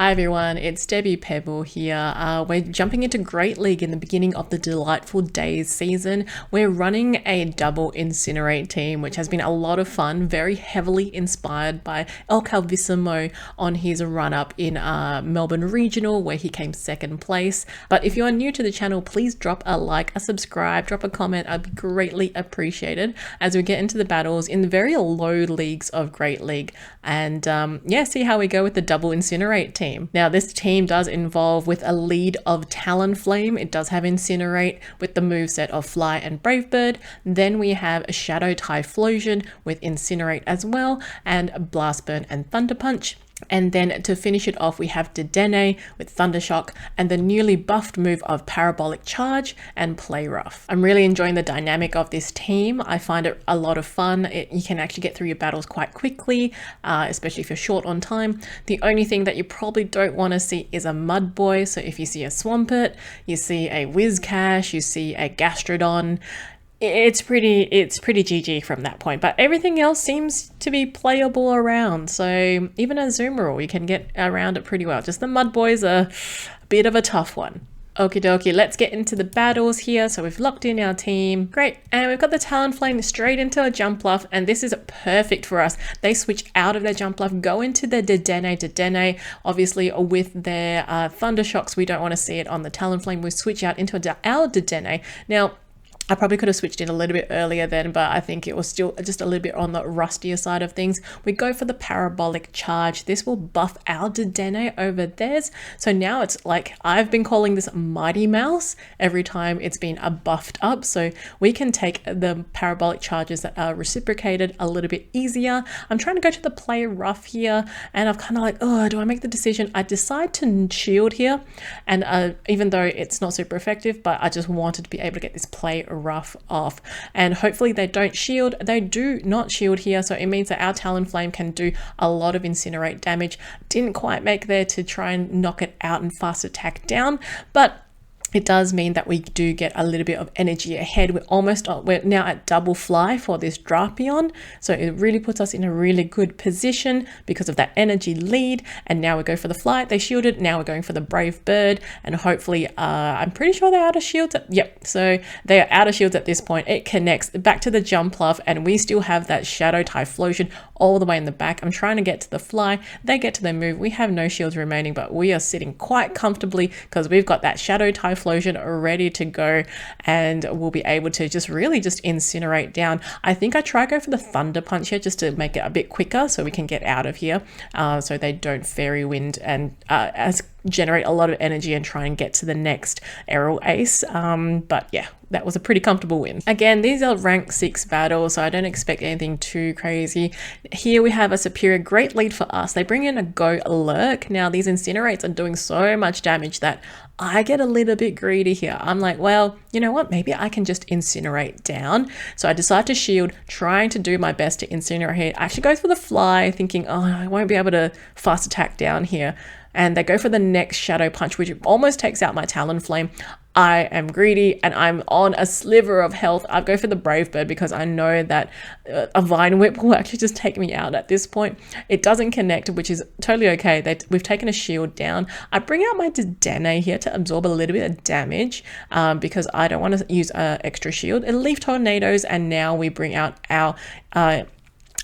Hi everyone, it's Debbie Pebble here. We're jumping into Great League in the beginning of the Delightful Days season. We're running a double Incinerate team, which has been a lot of fun, very heavily inspired by El Calvissimo on his run-up in Melbourne Regional, where he came second place. But if you are new to the channel, please drop a like, a subscribe, drop a comment. I'd be greatly appreciated as we get into the battles in the very low leagues of Great League. And see how we go with the double Incinerate team. Now this team does involve with a lead of Talonflame. It does have Incinerate with the moveset of Fly and Brave Bird. Then we have a Shadow Typhlosion with Incinerate as well, and Blast Burn and Thunder Punch. And then to finish it off, we have Dedenne with Thundershock and the newly buffed move of Parabolic Charge and Play Rough. I'm really enjoying the dynamic of this team. I find it a lot of fun. You can actually get through your battles quite quickly, especially if you're short on time. The only thing that you probably don't want to see is a Mud Boy. So if you see a Swampert, you see a Whiscash, you see a Gastrodon, it's pretty GG from that point, but everything else seems to be playable around. So even a Zoomerall, you can get around it pretty well. Just the Mud Boys are a bit of a tough one. Okie dokie, let's get into the battles here. So we've locked in our team. Great. And we've got the Talonflame straight into a jump bluff, and this is perfect for us. They switch out of their jump bluff, go into their Dedenne. Obviously with their Thundershocks, we don't want to see it on the Talonflame. We switch out into our Dedenne. Now, I probably could have switched in a little bit earlier then, but I think it was still just a little bit on the rustier side of things. We go for the Parabolic Charge. This will buff our Dedenne over theirs. So now it's like, I've been calling this Mighty Mouse every time it's been buffed up. So we can take the Parabolic Charges that are reciprocated a little bit easier. I'm trying to go to the Play Rough here, and I'm kind of like, oh, do I make the decision? I decide to shield here. And even though it's not super effective, but I just wanted to be able to get this Play Rough off, and hopefully they don't shield. They do not shield here, so it means that our Talonflame can do a lot of Incinerate damage. Didn't quite make there to try and knock it out and fast attack down, but it does mean that we do get a little bit of energy ahead. We're now at double fly for this Drapion. So it really puts us in a really good position because of that energy lead. And now we go for the fly. They shielded. Now we're going for the Brave Bird. And hopefully, I'm pretty sure they're out of shields. Yep. So they are out of shields at this point. It connects back to the jump bluff, and we still have that Shadow Typhlosion all the way in the back. I'm trying to get to the fly. They get to their move. We have no shields remaining, but we are sitting quite comfortably because we've got that Shadow Typhlosion ready to go, and we'll be able to just incinerate down. I think I try go for the Thunder Punch here just to make it a bit quicker so we can get out of here, so they don't Fairy Wind and generate a lot of energy and try and get to the next Aerial Ace. But yeah, that was a pretty comfortable win. Again, these are rank 6 battles, so I don't expect anything too crazy. Here we have a superior great lead for us. They bring in a Go Lurk. Now these Incinerates are doing so much damage that I get a little bit greedy here. I'm like, well, you know what? Maybe I can just Incinerate down. So I decide to shield, trying to do my best to Incinerate here. I actually go for the fly, thinking, oh, I won't be able to fast attack down here. And they go for the next Shadow Punch, which almost takes out my Talonflame. I am greedy and I'm on a sliver of health. I go for the Brave Bird because I know that a Vine Whip will actually just take me out at this point. It doesn't connect, which is totally okay. We've taken a shield down. I bring out my Dedenne here to absorb a little bit of damage because I don't want to use extra shield. It'll leave Tornadoes, and now we bring out our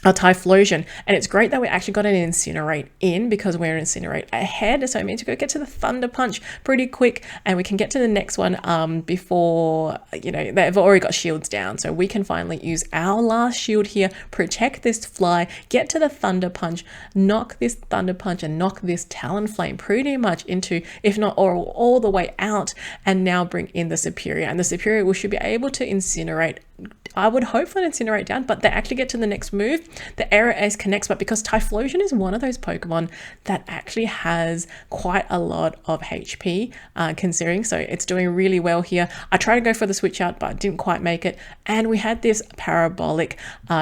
Typhlosion, and it's great that we actually got an Incinerate in because we're Incinerate ahead, so it means we go get to the Thunder Punch pretty quick, and we can get to the next one before, you know, they've already got shields down, so we can finally use our last shield here, protect this fly, get to the Thunder Punch, knock this Thunder Punch and knock this Talonflame pretty much into, if not all the way out, and now bring in the Superior, and the Superior we should be able to Incinerate. I would hope for an Incinerate down, but they actually get to the next move. The Aerial Ace connects, but because Typhlosion is one of those Pokemon that actually has quite a lot of HP, considering, so it's doing really well here. I tried to go for the switch out, but I didn't quite make it. And we had this Parabolic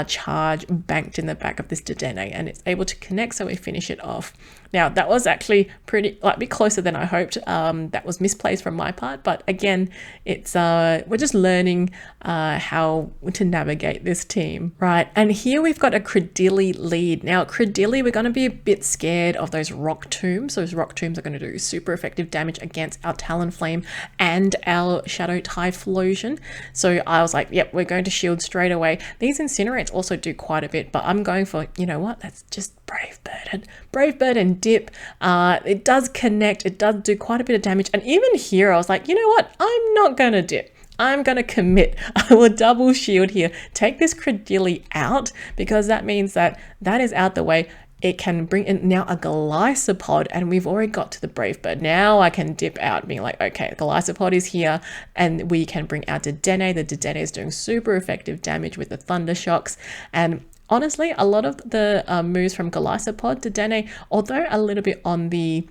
Charge banked in the back of this Dedenne, and it's able to connect, so we finish it off. Now that was actually pretty, like, a bit closer than I hoped. That was misplaced from my part, but again, it's we're just learning how to navigate this team, right? And here we've got a Credilli lead. Now Credilli, we're going to be a bit scared of those rock tombs. Those rock tombs are going to do super effective damage against our Talonflame and our Shadow Typhlosion. So I was like, yep, we're going to shield straight away. These Incinerates also do quite a bit, but I'm going for, you know what, let's just Brave Bird and dip. It does connect, it does do quite a bit of damage. And even here I was like, you know what, I'm not going to dip. I'm going to commit. I will double shield here, take this Credilli out, because that means that is out the way. It can bring in now a Golisopod, and we've already got to the Brave Bird. Now I can dip out, being like, okay, Golisopod is here, and we can bring out Dedenne. The Dedenne is doing super effective damage with the Thunder Shocks. And honestly, a lot of the moves from Golisopod to Dedenne, although a little bit on the,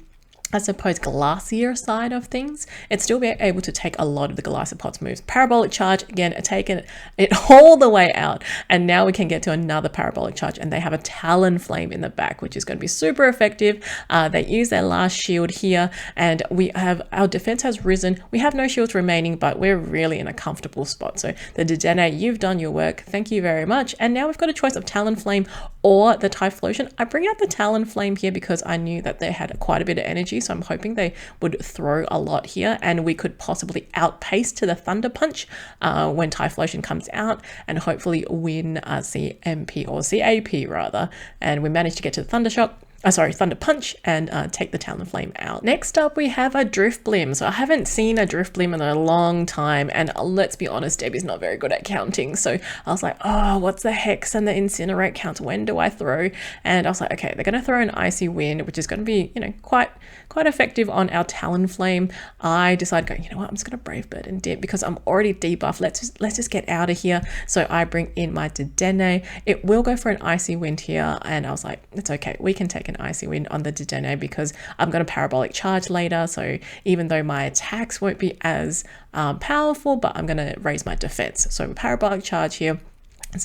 I suppose, glacier side of things, it's still be able to take a lot of the Golisopod's moves. Parabolic Charge, again, taken it all the way out, and now we can get to another Parabolic Charge, and they have a Talonflame in the back, which is going to be super effective. They use their last shield here, and we have, our defense has risen. We have no shields remaining, but we're really in a comfortable spot. So the Dedenne, you've done your work. Thank you very much. And now we've got a choice of Talonflame or the Typhlosion. I bring out the Talonflame here because I knew that they had quite a bit of energy, so I'm hoping they would throw a lot here, and we could possibly outpace to the Thunder Punch when Typhlosion comes out, and hopefully win CMP or CAP rather. And we managed to get to the Thunder Shock. Thunder Punch, and take the Talonflame out. Next up, we have a Drifblim. So I haven't seen a Drifblim in a long time, and let's be honest, Debbie's not very good at counting. So I was like, oh, what's the Hex and the Incinerate counts? When do I throw? And I was like, okay, they're going to throw an Icy Wind, which is going to be, you know, quite effective on our Talonflame. I decided, you know what, I'm just going to Brave Bird and dip because I'm already debuffed. Let's just get out of here. So I bring in my Dedenne. It will go for an Icy Wind here, and I was like, it's okay, we can take an Icy Wind on the Dedenne because I'm going to Parabolic Charge later. So even though my attacks won't be as powerful, but I'm going to raise my defense. So Parabolic Charge here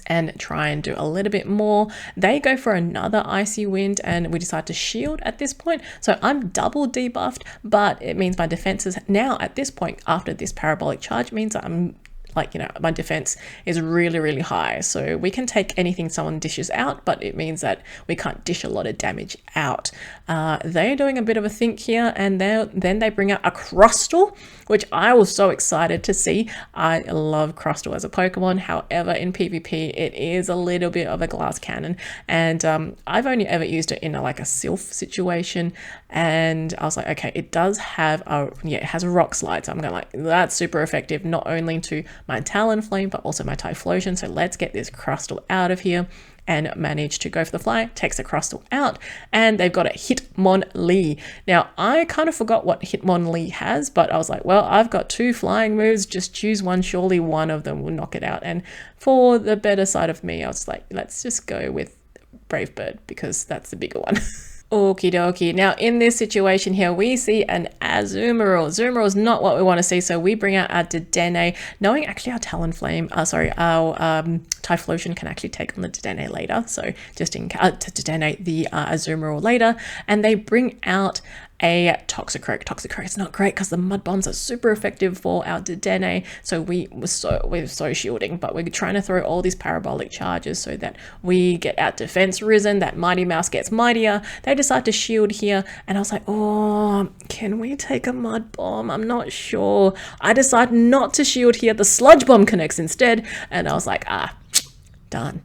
and try and do a little bit more. They go for another Icy Wind, and we decide to shield at this point. So I'm double debuffed, but it means my defenses now at this point, after this Parabolic Charge, means that I'm like, you know, my defense is really, really high. So we can take anything someone dishes out, but it means that we can't dish a lot of damage out. They're doing a bit of a think here, and then they bring out a Crustle, which I was so excited to see. I love Crustle as a Pokemon. However, in PvP, it is a little bit of a glass cannon, and I've only ever used it in like a Sylph situation. And I was like, okay, it does have it has a Rock Slide. So I'm going like, that's super effective, not only to my Talonflame, but also my Typhlosion. So let's get this Crustle out of here, and manage to go for the fly, takes the Crustle out, and they've got a Hitmonlee. Now, I kind of forgot what Hitmonlee has, but I was like, well, I've got 2 flying moves, just choose one, surely one of them will knock it out. And for the better side of me, I was like, let's just go with Brave Bird because that's the bigger one. Okie dokie. Now in this situation here, we see an Azumarill. Azumarill is not what we want to see, so we bring out our Dedenne, knowing actually our Talonflame, our Typhlosion can actually take on the Dedenne later. So just in Dedenne the Azumarill later, and they bring out a Toxicroak. Toxicroak is not great because the Mud Bombs are super effective for our Dedenne, so we're so shielding, but we're trying to throw all these Parabolic Charges so that we get our defense risen, that Mighty Mouse gets mightier. They decide to shield here, and I was like, oh, can we take a Mud Bomb? I'm not sure. I decide not to shield here. The Sludge Bomb connects instead, and I was like, darn.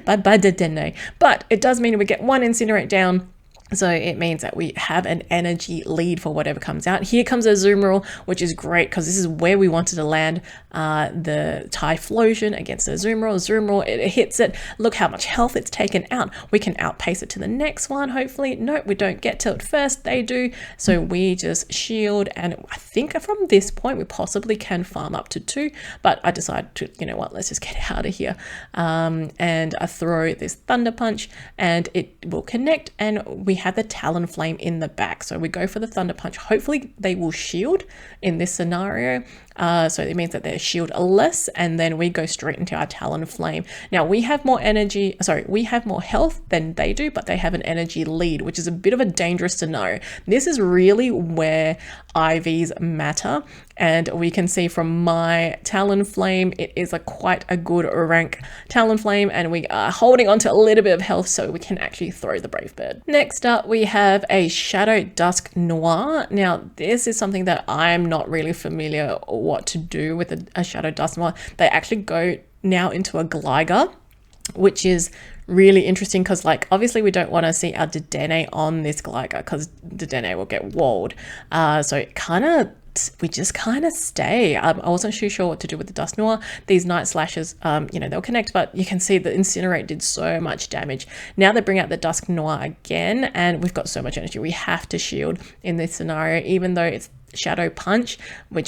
Bye Dedenne. But it does mean we get 1 Incinerate down. So it means that we have an energy lead for whatever comes out. Here comes a Azumarill, which is great because this is where we wanted to land the Typhlosion against the Azumarill. Azumarill, it hits it. Look how much health it's taken out. We can outpace it to the next one, hopefully. No, we don't get to it first. They do. So we just shield. And I think from this point, we possibly can farm up to 2. But I decided to, you know what, let's just get out of here. And I throw this Thunder Punch, and it will connect. And we have the Talonflame in the back. So we go for the Thunder Punch. Hopefully they will shield in this scenario. So it means that they're shield less, and then we go straight into our Talonflame. Now we have more energy, sorry, we have more health than they do, but they have an energy lead, which is a bit of a dangerous scenario. This is really where IVs matter, and we can see from my Talonflame, it is quite a good rank Talonflame, and we are holding on to a little bit of health so we can actually throw the Brave Bird. Next up, we have a Shadow Dusk Noir. Now this is something that I'm not really familiar what to do with a Shadow Dusk Noir. They actually go now into a Gligar, which is really interesting because obviously we don't want to see our Dedenne on this Gligar because Dedenne will get walled. So it we just kind of stay. I wasn't too sure what to do with the Dusk Noir. These Night Slashes, they'll connect, but you can see the Incinerate did so much damage. Now they bring out the Dusk Noir again, and we've got so much energy. We have to shield in this scenario, even though it's Shadow Punch. We're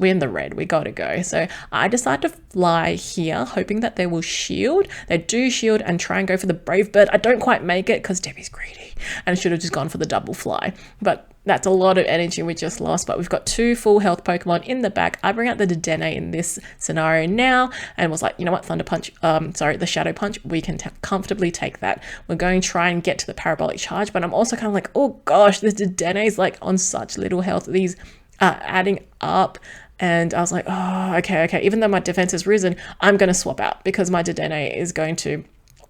in the red, we gotta go. So I decide to fly here, hoping that they will shield. They do shield and try and go for the Brave Bird. I don't quite make it because Debbie's greedy and should have just gone for the double fly, but that's a lot of energy we just lost. But we've got 2 full health Pokemon in the back. I bring out the Dedenne in this scenario now and was like, you know what, Thunder Punch, the Shadow Punch, we can comfortably take that. We're going to try and get to the Parabolic Charge, but I'm also kind of like, oh gosh, this Dedenne is on such little health. These are adding up. And I was like, oh, okay. Even though my defense has risen, I'm going to swap out because my Dedenne is going to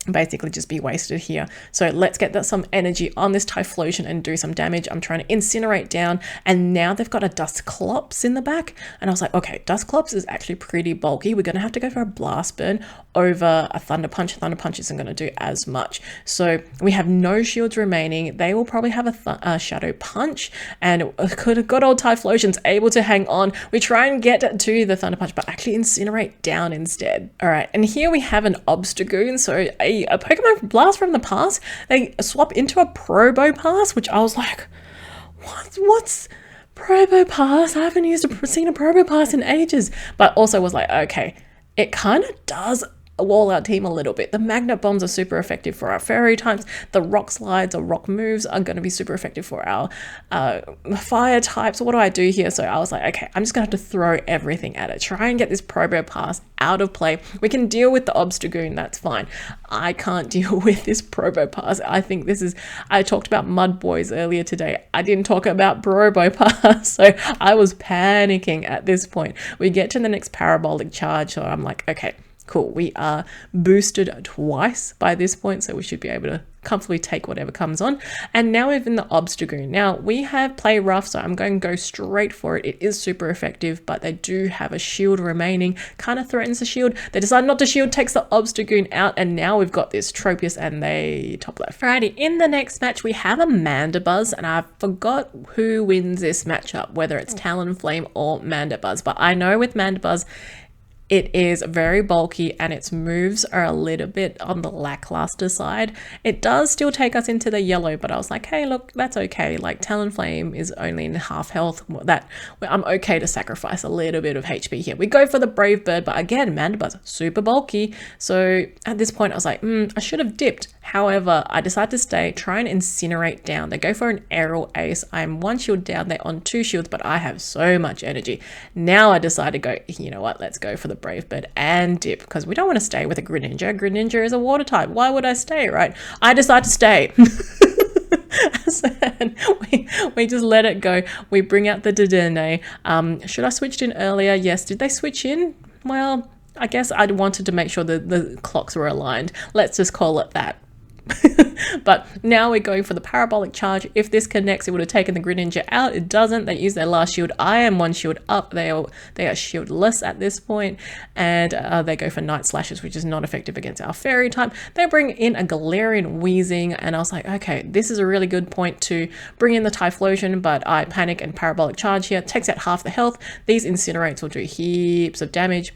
basically just be wasted here. So let's get some energy on this Typhlosion and do some damage. I'm trying to Incinerate down, and now they've got a Dusclops in the back, and I was like, okay, Dusclops is actually pretty bulky. We're gonna have to go for a Blast Burn over a Thunder Punch. Thunder Punch isn't going to do as much, so we have no shields remaining. They will probably have a Shadow Punch, and good old Typhlosion's able to hang on. We try and get to the Thunder Punch, but actually Incinerate down instead. All right, and here we have an Obstagoon, so a Pokemon Blast from the past. They swap into a Probopass, which I was like, what's Probopass? I haven't seen a Probopass in ages, but also was like, okay, it kind of does wall our team a little bit. The Magnet Bombs are super effective for our Fairy types. The Rock Slides or Rock Moves are going to be super effective for our Fire types. What do I do here? So I was like, okay, I'm just going to have to throw everything at it. Try and get this Probopass out of play. We can deal with the Obstagoon, that's fine. I can't deal with this Probopass. I think I talked about Mud Boys earlier today. I didn't talk about Probopass, so I was panicking at this point. We get to the next Parabolic Charge, so I'm like, okay, cool, we are boosted twice by this point, so we should be able to comfortably take whatever comes on. And now we're in the Obstagoon. Now we have Play Rough, so I'm going to go straight for it. It is super effective, but they do have a shield remaining, kind of threatens the shield. They decide not to shield, takes the Obstagoon out, and now we've got this Tropius and they top left. Alrighty, in the next match we have a Mandibuzz, and I forgot who wins this matchup, whether it's Talonflame or Mandibuzz, but I know with Mandibuzz it is very bulky and its moves are a little bit on the lackluster side. It does still take us into the yellow, but I was like, hey, look, that's okay. Talonflame is only in half health. I'm okay to sacrifice a little bit of HP here. We go for the Brave Bird, but again, Mandibuzz, super bulky. So at this point I was like, I should have dipped. However, I decided to stay, try and Incinerate down. They go for an Aerial Ace. I'm 1 shield down, they're on 2 shields, but I have so much energy. Now I decide to go, you know what, let's go for the Brave Bird and dip, because we don't want to stay with a Greninja. Greninja is a water type. Why would I stay, right? I decide to stay. we just let it go. We bring out the Dedenne. Should I switched in earlier? Yes. Did they switch in? Well, I guess I wanted to make sure that the clocks were aligned. Let's just call it that. But now we're going for the Parabolic Charge. If this connects, it would have taken the Greninja out. It doesn't. They use their last shield. I am 1 shield up. They are shieldless at this point, and they go for Night Slashes, which is not effective against our Fairy type. They bring in a Galarian Wheezing, and I was like, okay, this is a really good point to bring in the Typhlosion, but I panic and Parabolic Charge here. Takes out half the health. These Incinerates will do heaps of damage.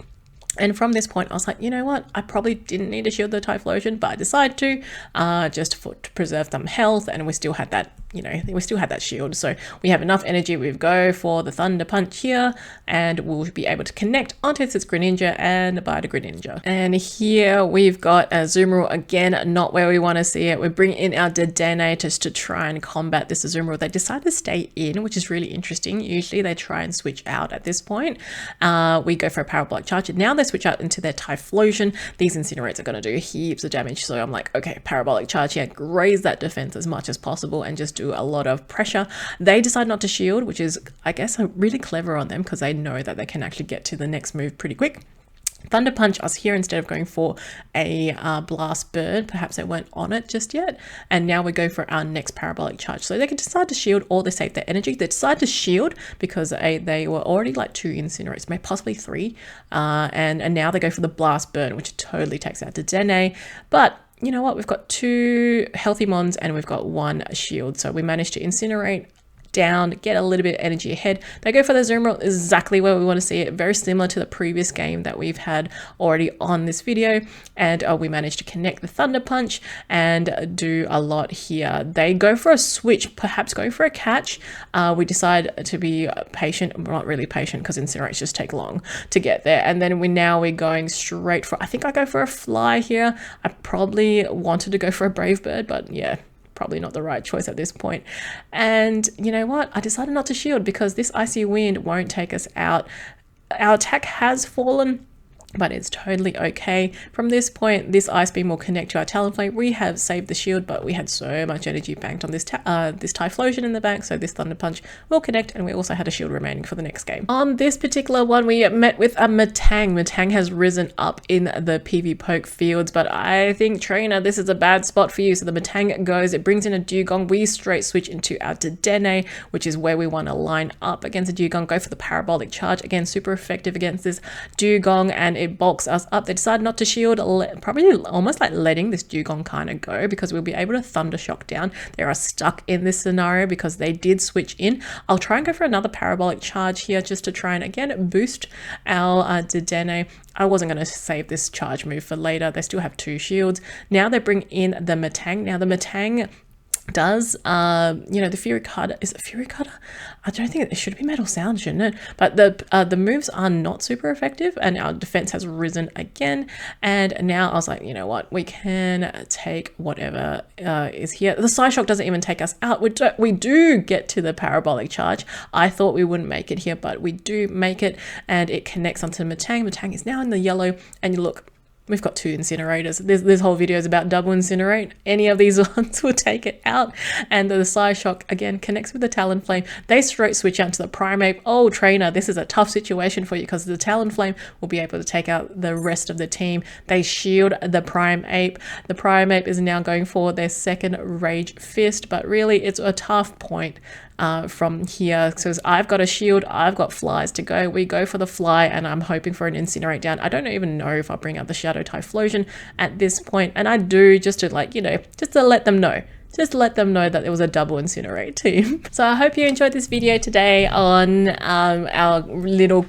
And from this point, I was like, you know what? I probably didn't need to shield the Typhlosion, but I decided to, just to preserve some health, and we still had that you know, we still had that shield. So we have enough energy. We go for the Thunder Punch here, and we'll be able to connect onto its Greninja and bite a Greninja. And here we've got a Azumarill, again, not where we want to see it. We bring in our Dedenne just to try and combat this Azumarill. They decide to stay in, which is really interesting. Usually they try and switch out at this point. We go for a Parabolic Charge. Now they switch out into their Typhlosion. These Incinerates are going to do heaps of damage. So I'm like, okay, Parabolic Charge here, raise that defense as much as possible and just do a lot of pressure. They decide not to shield, which is, I guess, really clever on them because they know that they can actually get to the next move pretty quick. Thunder Punch us here instead of going for a Blast Bird. Perhaps they weren't on it just yet. And now we go for our next Parabolic Charge. So they can decide to shield or they save their energy. They decide to shield because they were already like 2 Incinerates, maybe possibly 3. And now they go for the Blast Bird, which totally takes out Dedenne. But you know what? We've got 2 healthy mons and we've got 1 shield. So we managed to Incinerate down, get a little bit of energy ahead. They go for the Azumarill, exactly where we want to see it. Very similar to the previous game that we've had already on this video. And we managed to connect the Thunder Punch and do a lot here. They go for a switch, perhaps going for a catch. We decide to be patient. We're not really patient because Incinerates just take long to get there. And then we're going straight for, I think I go for a Fly here. I probably wanted to go for a Brave Bird, but yeah, probably not the right choice at this point. And you know what? I decided not to shield because this Icy Wind won't take us out. Our attack has fallen, but it's totally okay. From this point, this Ice Beam will connect to our Talonflame. We have saved the shield, but we had so much energy banked on this Typhlosion in the bank, so this Thunder Punch will connect, and we also had a shield remaining for the next game. On this particular one, we met with a Metang. Metang has risen up in the PvPoke fields, but I think, Trainer, this is a bad spot for you. So the Metang goes, it brings in a Dugong. We straight switch into our Dedenne, which is where we want to line up against a Dugong. Go for the Parabolic Charge. Again, super effective against this Dugong, and it bulks us up. They decide not to shield, probably almost like letting this Dugong kind of go because we'll be able to Thunder Shock down. They are stuck in this scenario because they did switch in. I'll try and go for another Parabolic Charge here just to try and again boost our Dedenne. I wasn't going to save this charge move for later. They still have 2 shields. Now they bring in the Metang. Now the Metang does you know, the Fury Cutter, is it Fury Cutter? I don't think it should be Metal Sound, shouldn't it? But the moves are not super effective, and our defense has risen again. And now I was like, you know what, we can take whatever is here. The Psyshock doesn't even take us out. We do get to the Parabolic Charge. I thought we wouldn't make it here, but we do make it, and it connects onto Metang. Metang is now in the yellow, and you look, we've got 2 Incinerators. This whole video is about double Incinerate. Any of these ones will take it out. And the Psyshock, again, connects with the Talonflame. They straight switch out to the Primeape. Oh, Trainer, this is a tough situation for you because the Talonflame will be able to take out the rest of the team. They shield the Primeape. The Primeape is now going for their second Rage Fist, but really it's a tough point from here. So I've got a shield, I've got flies to go. We go for the Fly, and I'm hoping for an Incinerate down. I don't even know if I'll bring out the Shadow Typhlosion at this point, and I do just to, like, you know, just to let them know. Just let them know that there was a double Incinerate team. So I hope you enjoyed this video today on our little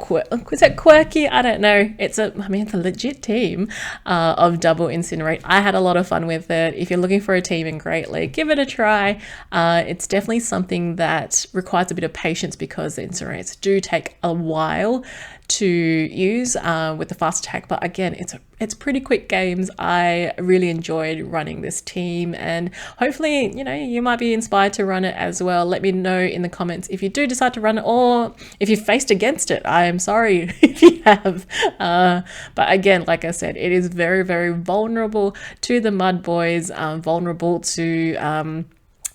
is it quirky? I don't know. It's a legit team of double Incinerate. I had a lot of fun with it. If you're looking for a team in Great League, give it a try. It's definitely something that requires a bit of patience because the Incinerates do take a while to use with the fast attack, but again, it's pretty quick games. I really enjoyed running this team, and hopefully, you know, you might be inspired to run it as well. Let me know in the comments if you do decide to run it, or if you faced against it. I am sorry if you have, but again, like I said, it is very, very vulnerable to the Mud Boys, vulnerable to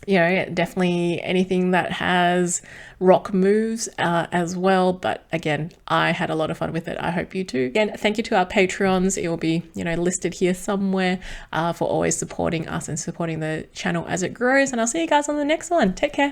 you know, definitely anything that has rock moves as well. But again, I had a lot of fun with it. I hope you too. Again, thank you to our Patreons. It will be, you know, listed here somewhere for always supporting us and supporting the channel as it grows. And I'll see you guys on the next one. Take care.